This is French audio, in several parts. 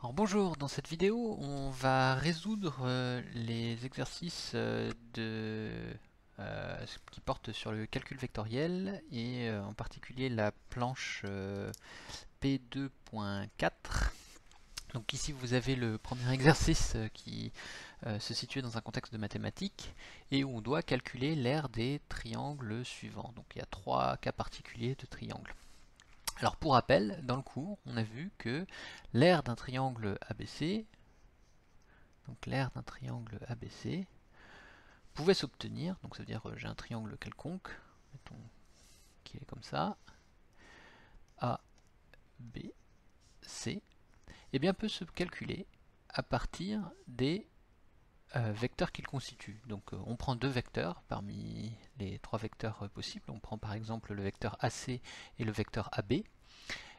Alors bonjour, dans cette vidéo on va résoudre les exercices qui portent sur le calcul vectoriel et en particulier la planche P2.4. Donc ici vous avez le premier exercice qui se situe dans un contexte de mathématiques et où on doit calculer l'aire des triangles suivants. Donc il y a trois cas particuliers de triangles. Alors pour rappel, dans le cours, on a vu que l'aire d'un triangle ABC, donc l'aire d'un triangle ABC, pouvait s'obtenir, donc ça veut dire j'ai un triangle quelconque, mettons qu'il est comme ça, A, B, C, et bien peut se calculer à partir des vecteurs qu'il constitue. Donc on prend deux vecteurs parmi les trois vecteurs possibles, on prend par exemple le vecteur AC et le vecteur AB,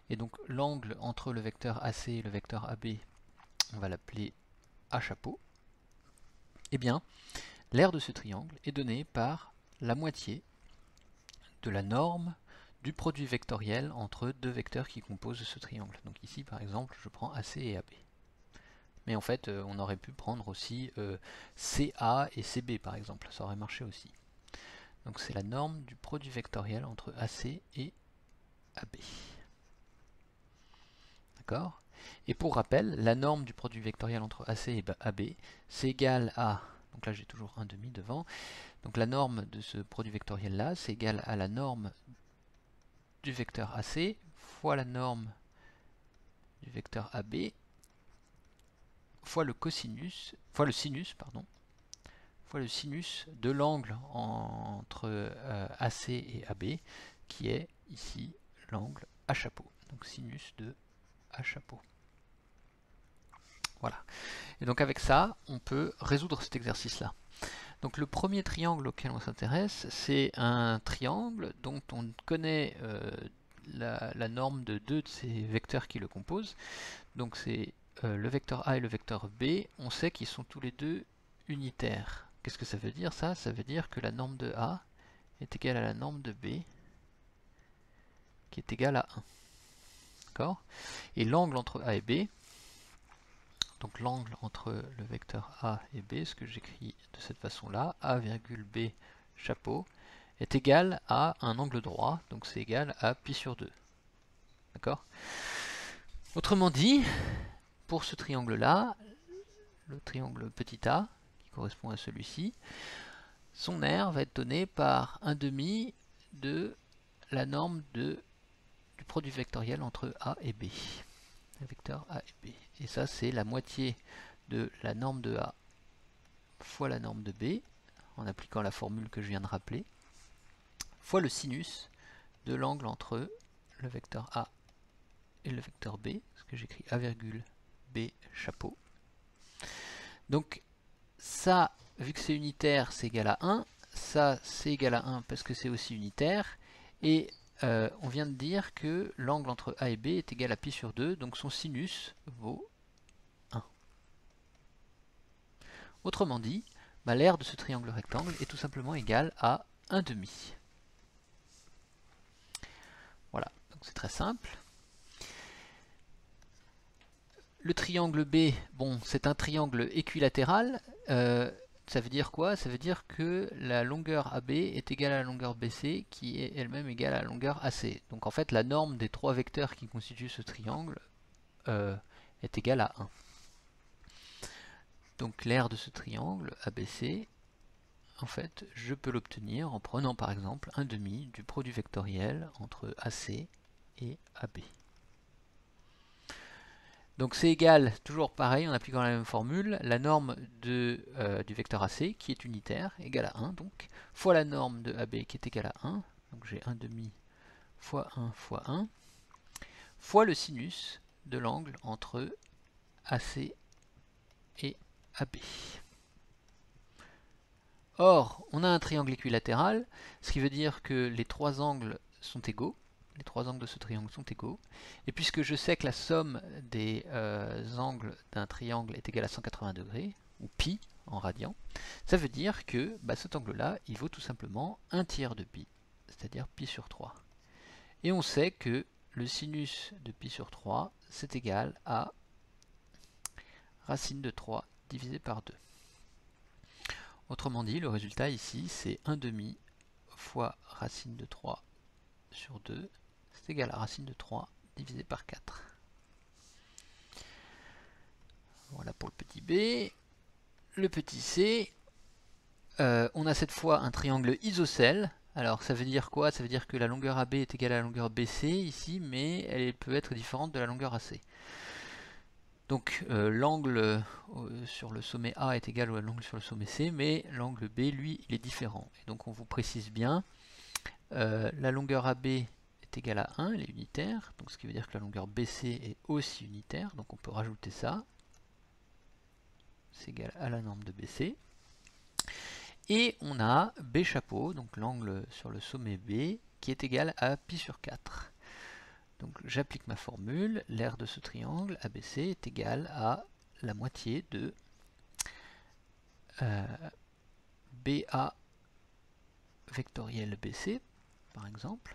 et donc l'angle entre le vecteur AC et le vecteur AB, on va l'appeler A chapeau. Eh bien, l'aire de ce triangle est donnée par la moitié de la norme du produit vectoriel entre deux vecteurs qui composent ce triangle. Donc ici, par exemple, je prends AC et AB. Mais en fait, on aurait pu prendre aussi CA et CB, par exemple. Ça aurait marché aussi. Donc c'est la norme du produit vectoriel entre AC et AB. D'accord? Et pour rappel, la norme du produit vectoriel entre AC et AB, c'est égal à, donc là j'ai toujours un demi devant, donc la norme de ce produit vectoriel là, c'est égal à la norme du vecteur AC fois la norme du vecteur AB fois le cosinus, fois le sinus, pardon, fois le sinus de l'angle entre AC et AB, qui est ici l'angle A chapeau. Donc sinus de A chapeau. Voilà. Et donc avec ça, on peut résoudre cet exercice-là. Donc le premier triangle auquel on s'intéresse, c'est un triangle dont on connaît la norme de deux de ces vecteurs qui le composent. Donc c'est le vecteur A et le vecteur B, on sait qu'ils sont tous les deux unitaires. Qu'est-ce que ça veut dire ça? Ça veut dire que la norme de A est égale à la norme de B, qui est égale à 1. D'accord? Et l'angle entre A et B, donc l'angle entre le vecteur A et B, ce que j'écris de cette façon-là, A virgule B chapeau, est égal à un angle droit, donc c'est égal à pi sur 2. D'accord? Autrement dit, pour ce triangle-là, le triangle petit a, qui correspond à celui-ci, son aire va être donné par un demi de la norme du produit vectoriel entre A et B. Le vecteur A et B. Et ça, c'est la moitié de la norme de A fois la norme de B, en appliquant la formule que je viens de rappeler, fois le sinus de l'angle entre le vecteur A et le vecteur B, ce que j'écris A virgule B chapeau. Donc ça, vu que c'est unitaire, c'est égal à 1. Ça, c'est égal à 1 parce que c'est aussi unitaire. Et on vient de dire que l'angle entre A et B est égal à pi sur 2, donc son sinus vaut 1. Autrement dit, l'aire de ce triangle rectangle est tout simplement égale à 1 demi. Voilà, donc c'est très simple. Le triangle B, bon, c'est un triangle équilatéral. Ça veut dire quoi? Ça veut dire que la longueur AB est égale à la longueur BC, qui est elle-même égale à la longueur AC. Donc en fait, la norme des trois vecteurs qui constituent ce triangle est égale à 1. Donc l'aire de ce triangle ABC, en fait, je peux l'obtenir en prenant par exemple un demi du produit vectoriel entre AC et AB. Donc c'est égal, toujours pareil, en appliquant la même formule, la norme du vecteur AC, qui est unitaire, égale à 1, donc, fois la norme de AB, qui est égale à 1, donc j'ai 1 demi fois 1 fois 1, fois le sinus de l'angle entre AC et AB. Or, on a un triangle équilatéral, ce qui veut dire que les trois angles sont égaux, les trois angles de ce triangle sont égaux, et puisque je sais que la somme des angles d'un triangle est égale à 180 degrés, ou pi en radian, ça veut dire que cet angle-là, il vaut tout simplement 1 tiers de pi, c'est-à-dire pi sur 3. Et on sait que le sinus de pi sur 3, c'est égal à racine de 3 divisé par 2. Autrement dit, le résultat ici, c'est 1/2 fois racine de 3 sur 2, c'est égal à racine de 3 divisé par 4. Voilà pour le petit b. Le petit c, on a cette fois un triangle isocèle. Alors ça veut dire quoi? Ça veut dire que la longueur AB est égale à la longueur BC ici, mais elle peut être différente de la longueur AC. Donc l'angle sur le sommet A est égal à l'angle sur le sommet C, mais l'angle B, lui, il est différent. Et donc on vous précise bien, la longueur AB est égale à 1, elle est unitaire, donc ce qui veut dire que la longueur BC est aussi unitaire, donc on peut rajouter ça. C'est égal à la norme de BC. Et on a B chapeau, donc l'angle sur le sommet B, qui est égal à pi sur 4. Donc j'applique ma formule, l'aire de ce triangle ABC est égal à la moitié de BA vectoriel BC, par exemple.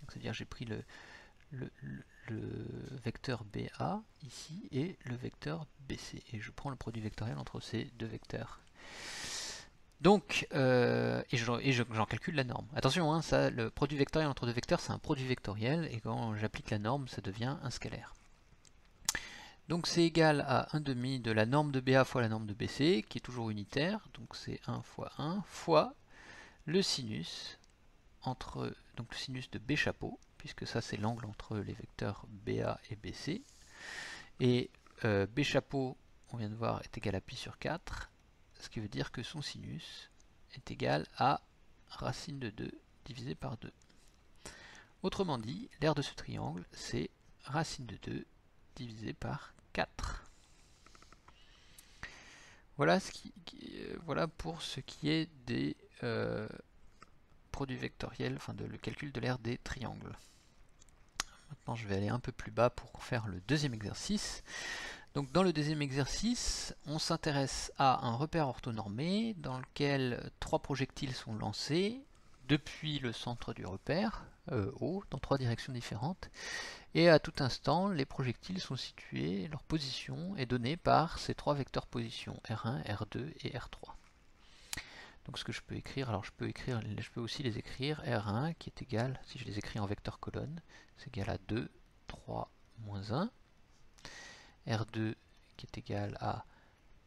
C'est-à-dire j'ai pris le vecteur BA ici et le vecteur BC. Et je prends le produit vectoriel entre ces deux vecteurs. Donc, j'en calcule la norme. Attention, hein, ça, le produit vectoriel entre deux vecteurs, c'est un produit vectoriel, et quand j'applique la norme, ça devient un scalaire. Donc c'est égal à 1/2 de la norme de BA fois la norme de BC, qui est toujours unitaire, donc c'est 1 fois 1, fois le sinus, donc le sinus de B chapeau, puisque ça c'est l'angle entre les vecteurs BA et BC, et B chapeau, on vient de voir, est égal à pi sur 4, ce qui veut dire que son sinus est égal à racine de 2 divisé par 2. Autrement dit, l'aire de ce triangle, c'est racine de 2 divisé par 4. Voilà, voilà pour ce qui est des produits vectoriels, enfin le calcul de l'aire des triangles. Maintenant, je vais aller un peu plus bas pour faire le deuxième exercice. Donc dans le deuxième exercice, on s'intéresse à un repère orthonormé dans lequel 3 projectiles sont lancés depuis le centre du repère, O, dans 3 directions différentes. Et à tout instant, les projectiles sont situés, leur position est donnée par ces 3 vecteurs position, R1, R2 et R3. Donc ce que je peux écrire, alors je peux aussi les écrire R1 qui est égal, si je les écris en vecteur colonne, c'est égal à 2, 3, moins 1. R2 qui est égal à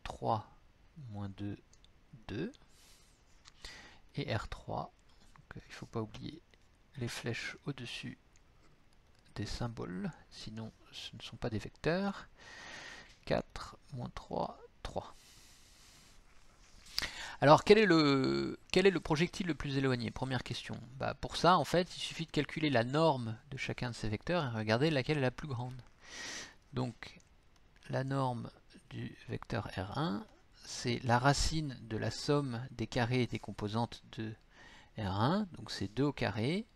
3 moins 2, 2. Et R3, donc, il ne faut pas oublier les flèches au-dessus des symboles, sinon ce ne sont pas des vecteurs. 4 moins 3, 3. Alors quel est le projectile le plus éloigné? Première question. Bah, pour ça, en fait, il suffit de calculer la norme de chacun de ces vecteurs et regarder laquelle est la plus grande. Donc la norme du vecteur R1, c'est la racine de la somme des carrés des composantes de R1, donc c'est 2 au carré,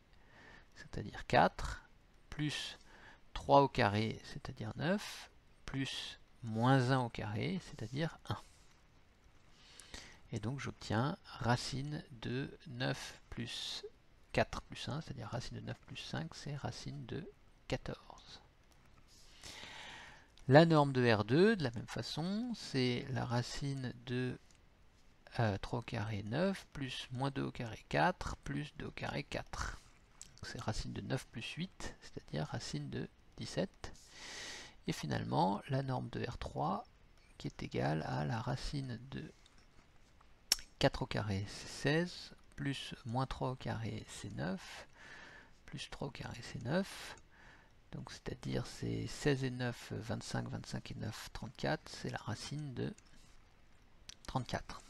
c'est-à-dire 4, plus 3 au carré, c'est-à-dire 9, plus moins 1 au carré, c'est-à-dire 1. Et donc j'obtiens racine de 9 plus 4 plus 1, c'est-à-dire racine de 9 plus 5, c'est racine de 14. La norme de R2, de la même façon, c'est la racine de 3 au carré 9, plus moins 2 au carré 4, plus 2 au carré 4. C'est racine de 9 plus 8, c'est-à-dire racine de 17. Et finalement, la norme de R3, qui est égale à la racine de 4 au carré, c'est 16, plus moins 3 au carré, c'est 9, plus 3 au carré, c'est 9. Donc c'est-à-dire c'est 16 et 9, 25, 25 et 9, 34, c'est la racine de 34.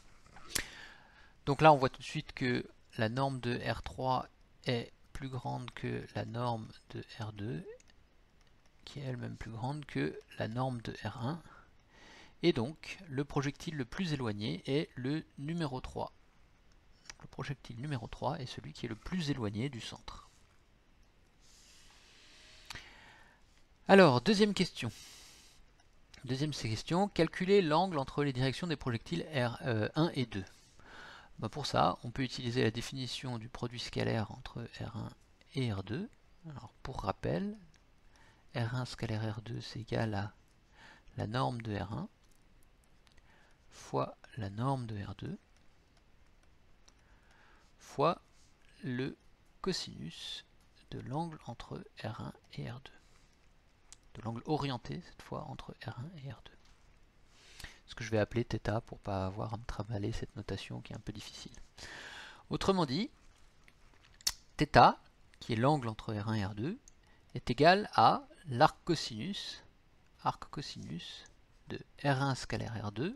Donc là on voit tout de suite que la norme de R3 est plus grande que la norme de R2, qui est elle-même plus grande que la norme de R1. Et donc le projectile le plus éloigné est le numéro 3. Le projectile numéro 3 est celui qui est le plus éloigné du centre. Alors, deuxième question. Deuxième question, calculer l'angle entre les directions des projectiles R1 et 2. Ben pour ça, on peut utiliser la définition du produit scalaire entre R1 et R2. Alors, pour rappel, R1 scalaire R2 c'est égal à la norme de R1 fois la norme de R2 fois le cosinus de l'angle entre R1 et R2. De l'angle orienté cette fois entre R1 et R2. Ce que je vais appeler θ pour pas avoir à me trimballer cette notation qui est un peu difficile. Autrement dit, θ, qui est l'angle entre R1 et R2, est égal à l'arc cosinus de R1 scalaire R2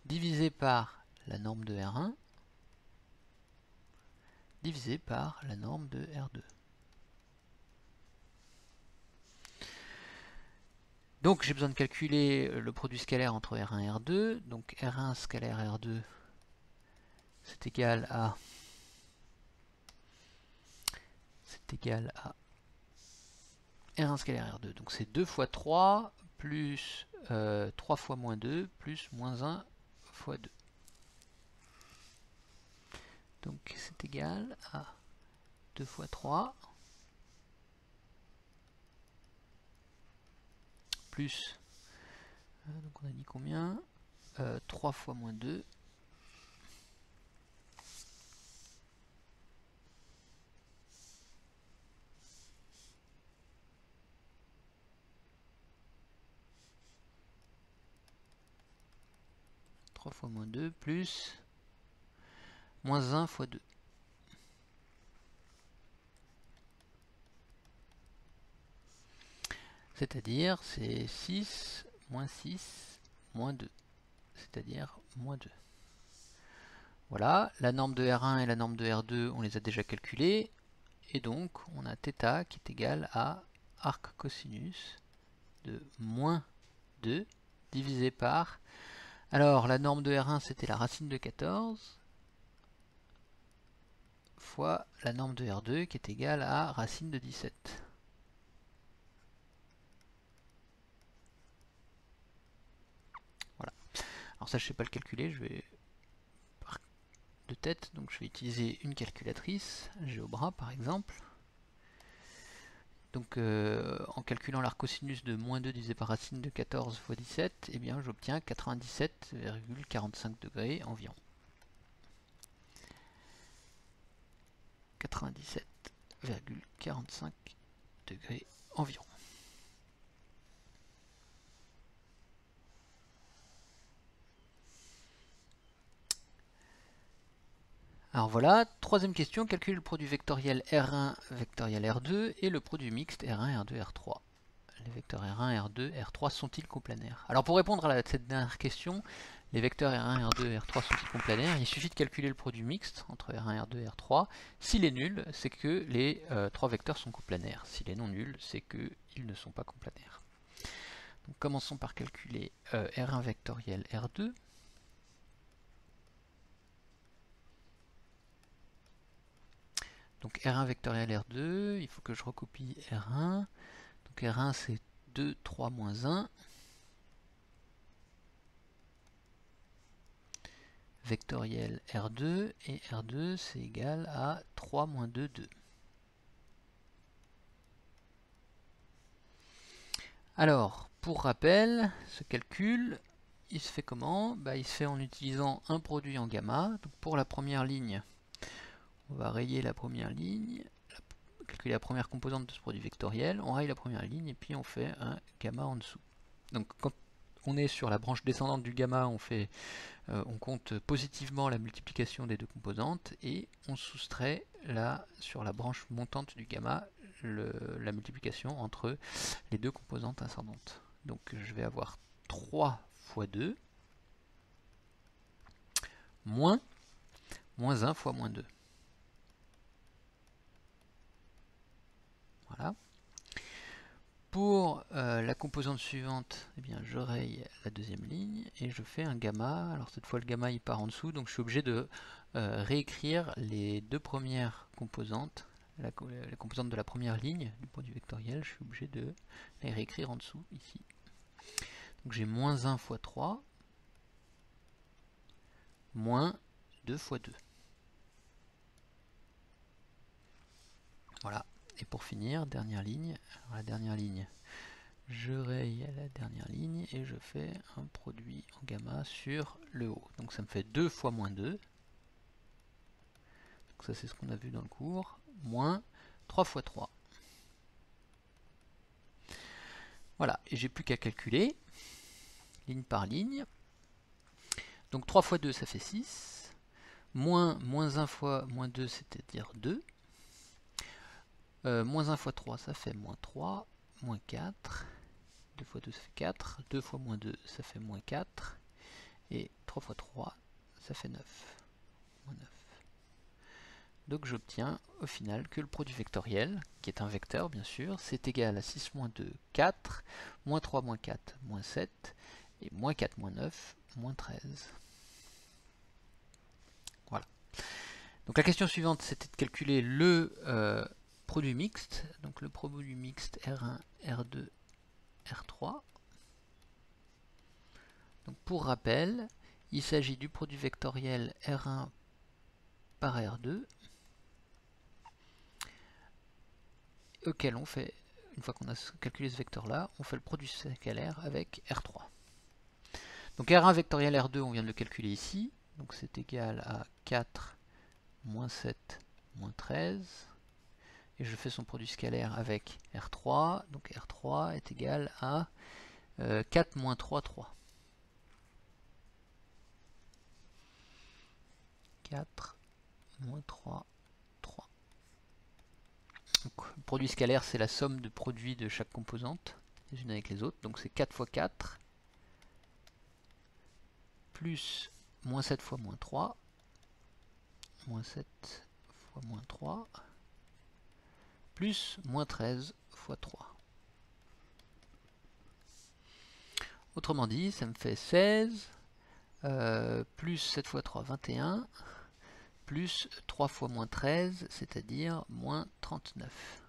divisé par la norme de R1 divisé par la norme de R2. Donc j'ai besoin de calculer le produit scalaire entre R1 et R2. Donc R1 scalaire R2 c'est égal à R1 scalaire R2. Donc c'est 2 fois 3 plus 3 fois moins 2 plus moins 1 fois 2. Donc c'est égal à 2 fois 3 plus, donc on a dit combien 3 fois moins 2 3 fois moins 2 plus moins 1 fois 2. C'est-à-dire c'est 6 moins 2. C'est-à-dire moins 2. Voilà, la norme de R1 et la norme de R2, on les a déjà calculées. Et donc, on a θ qui est égal à arc cosinus de moins 2 divisé par... Alors, la norme de R1, c'était la racine de 14 fois la norme de R2 qui est égale à racine de 17. Voilà. Alors ça, je ne sais pas le calculer, je vais de tête, donc je vais utiliser une calculatrice, GeoBra par exemple. Donc en calculant l'arc cosinus de moins 2 divisé par racine de 14 fois 17, eh bien j'obtiens 97,45 degrés environ. 97,45 degrés environ. Alors voilà, troisième question, calcule le produit vectoriel R1 vectoriel R2 et le produit mixte R1, R2, R3. Les vecteurs R1, R2, R3 sont-ils coplanaires? Alors pour répondre à cette dernière question, les vecteurs R1, R2 et R3 sont-ils coplanaires? Il suffit de calculer le produit mixte entre R1, R2 et R3. S'il est nul, c'est que les trois vecteurs sont coplanaires. S'il est non nul, c'est qu'ils ne sont pas coplanaires. Donc commençons par calculer R1 vectoriel R2. Donc R1 vectoriel R2, il faut que je recopie R1. Donc R1 c'est 2, 3, moins 1. Vectoriel R2 et R2 c'est égal à 3 moins 2, 2. Alors, pour rappel, ce calcul, il se fait comment? Il se fait en utilisant un produit en gamma. Donc pour la première ligne, on va rayer la première ligne, calculer la première composante de ce produit vectoriel, on raye la première ligne et puis on fait un gamma en dessous. Donc quand on est sur la branche descendante du gamma, on compte positivement la multiplication des deux composantes et on soustrait là sur la branche montante du gamma la multiplication entre les deux composantes ascendantes. Donc je vais avoir 3 fois 2 moins 1 fois moins 2. Voilà. Pour la composante suivante, eh bien, je raye la deuxième ligne et je fais un gamma. Alors cette fois le gamma il part en dessous, donc je suis obligé de réécrire les deux premières composantes, la composante de la première ligne du produit vectoriel, je suis obligé de les réécrire en dessous ici. Donc j'ai moins 1 fois 3, moins 2 fois 2. Voilà. Et pour finir, dernière ligne. Alors, la dernière ligne, je raye à la dernière ligne et je fais un produit en gamma sur le haut. Donc ça me fait 2 fois moins 2. Donc ça c'est ce qu'on a vu dans le cours. Moins 3 fois 3. Voilà, et j'ai plus qu'à calculer, ligne par ligne. Donc 3 fois 2 ça fait 6. Moins 1 fois moins 2 c'est-à-dire 2. Moins 1 fois 3 ça fait moins 3. Moins 4. 2 fois 2 ça fait 4, 2 fois moins 2 ça fait moins 4, et 3 fois 3 ça fait 9, moins 9. Donc j'obtiens au final que le produit vectoriel, qui est un vecteur bien sûr, c'est égal à 6 moins 2, 4, moins 3 moins 4, moins 7, et moins 4 moins 9, moins 13. Voilà. Donc la question suivante c'était de calculer le produit mixte, donc le produit mixte R1, R2, R3. Donc pour rappel, il s'agit du produit vectoriel R1 par R2 auquel on fait, une fois qu'on a calculé ce vecteur là, on fait le produit scalaire avec R3. Donc R1 vectoriel R2 on vient de le calculer ici, donc c'est égal à 4 moins 7 moins 13, et je fais son produit scalaire avec R3, donc R3 est égal à 4 moins 3, 3. 4 moins 3, 3. Donc, le produit scalaire, c'est la somme de produits de chaque composante, les unes avec les autres. Donc c'est 4 fois 4, plus moins 7 fois moins 3, moins 7 fois moins 3, plus moins 13 fois 3. Autrement dit, ça me fait 16, plus 7 fois 3, 21, plus 3 fois moins 13, c'est-à-dire moins 39.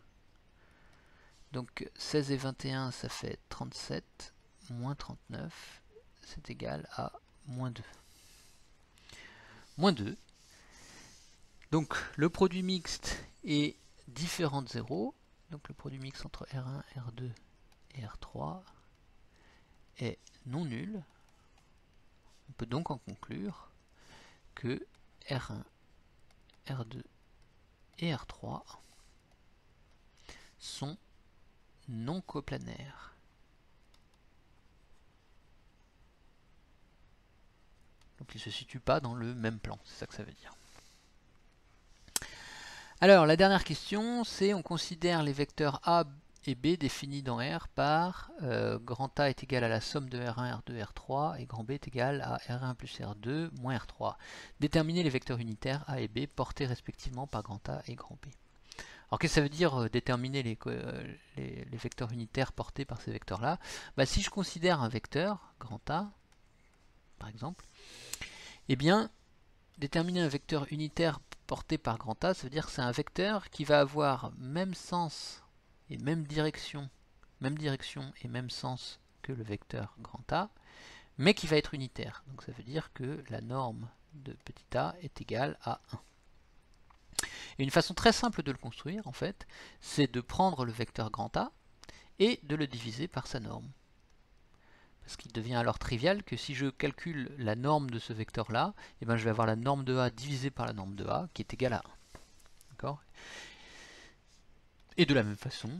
Donc 16 et 21, ça fait 37, moins 39, c'est égal à moins 2. Moins 2. Donc le produit mixte est différent de 0. Donc le produit mixte entre R1, R2 et R3 est non nul. On peut donc en conclure que R1, R2 et R3 sont non coplanaires. Donc ils ne se situent pas dans le même plan, c'est ça que ça veut dire. Alors la dernière question, c'est on considère les vecteurs A et B définis dans R par grand A est égal à la somme de R1, R2, R3 et grand B est égal à R1 plus R2 moins R3. Déterminer les vecteurs unitaires A et B portés respectivement par grand A et grand B. Alors qu'est-ce que ça veut dire déterminer les vecteurs unitaires portés par ces vecteurs-là? Si je considère un vecteur, grand A, par exemple, eh bien, déterminer un vecteur unitaire porté par grand A, ça veut dire que c'est un vecteur qui va avoir même sens et même direction et même sens que le vecteur grand A, mais qui va être unitaire. Donc ça veut dire que la norme de petit a est égale à 1. Et une façon très simple de le construire, en fait, c'est de prendre le vecteur grand A et de le diviser par sa norme. Parce qu'il devient alors trivial que si je calcule la norme de ce vecteur-là, eh ben je vais avoir la norme de A divisée par la norme de A, qui est égale à 1. D'accord ? Et de la même façon,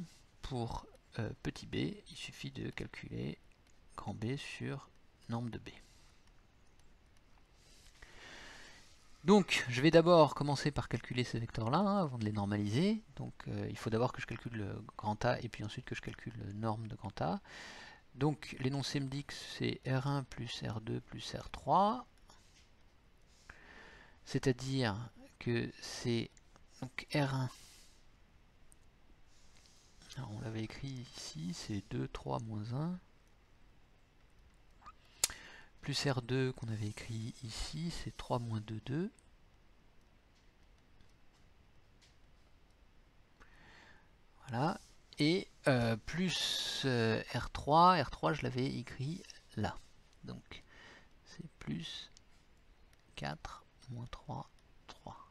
pour petit b, il suffit de calculer grand B sur norme de B. Donc, je vais d'abord commencer par calculer ces vecteurs-là, avant de les normaliser. Donc, il faut d'abord que je calcule le grand A, et puis ensuite que je calcule la norme de grand A. Donc, l'énoncé me dit que c'est R1 plus R2 plus R3. C'est-à-dire que c'est donc R1. Alors, on l'avait écrit ici, c'est 2, 3, moins 1. Plus R2 qu'on avait écrit ici, c'est 3 moins 2, 2. Voilà. Et plus R3, R3 je l'avais écrit là. Donc c'est plus 4 moins 3, 3.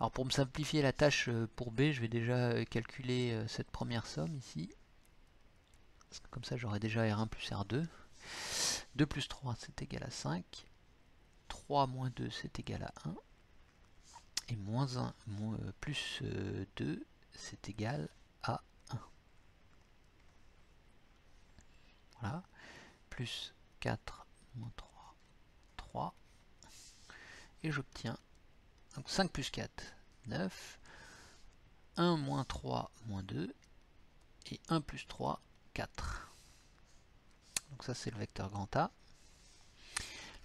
Alors pour me simplifier la tâche pour B, je vais déjà calculer cette première somme ici. Parce que comme ça j'aurai déjà R1 plus R2. 2 plus 3 c'est égal à 5. 3 moins 2 c'est égal à 1. Et moins 1 plus 2 c'est égal à 1. Voilà. Plus 4 moins 3, 3. Et j'obtiens donc 5 plus 4, 9. 1 moins 3 moins 2. Et 1 plus 3, 4. Donc ça c'est le vecteur grand A.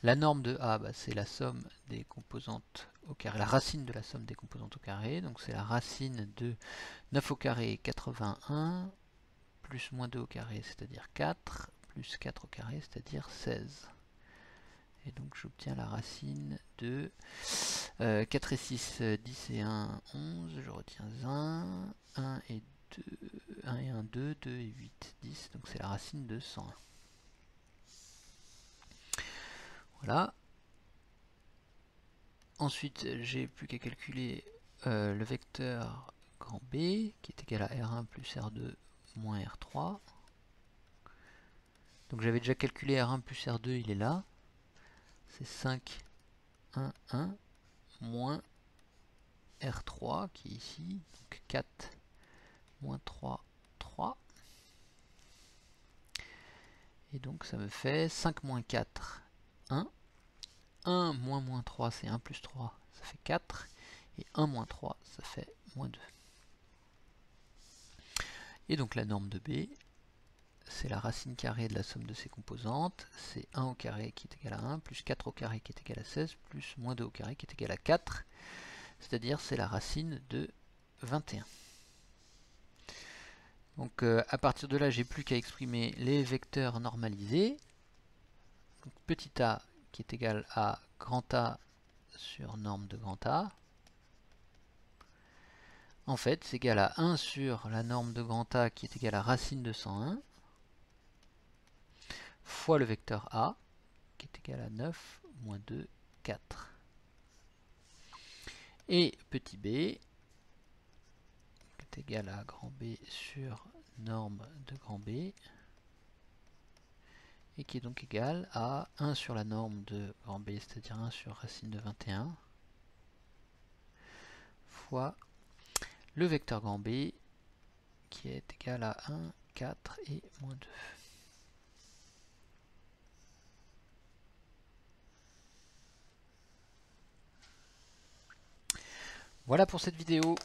La norme de A, bah, c'est la somme des composantes au carré, la racine de la somme des composantes au carré. Donc c'est la racine de 9 au carré, 81, plus moins 2 au carré, c'est-à-dire 4, plus 4 au carré, c'est-à-dire 16. Et donc j'obtiens la racine de 4 et 6, 10 et 1, 11, je retiens 1 et 2, 1 et 1, 2, 2 et 8, 10, donc c'est la racine de 101. Voilà. Ensuite, j'ai plus qu'à calculer le vecteur grand B, qui est égal à R1 plus R2 moins R3. Donc j'avais déjà calculé R1 plus R2, il est là. C'est 5, 1, 1, moins R3, qui est ici. Donc 4, moins 3, 3. Et donc ça me fait 5 moins 4, 1. 1 moins 3, c'est 1 plus 3, ça fait 4. Et 1 moins 3, ça fait moins 2. Et donc la norme de B, c'est la racine carrée de la somme de ses composantes. C'est 1 au carré qui est égal à 1, plus 4 au carré qui est égal à 16, plus moins 2 au carré qui est égal à 4. C'est-à-dire c'est la racine de 21. Donc à partir de là, j'ai plus qu'à exprimer les vecteurs normalisés. Donc, petit a qui est égal à grand A sur norme de grand A. En fait, c'est égal à 1 sur la norme de grand A qui est égal à racine de 101 fois le vecteur A qui est égal à 9 moins 2, 4. Et petit b qui est égal à grand B sur norme de grand B et qui est donc égal à 1 sur la norme de grand B, c'est-à-dire 1 sur racine de 21 fois le vecteur grand B qui est égal à 1, 4 et moins 2. Voilà pour cette vidéo.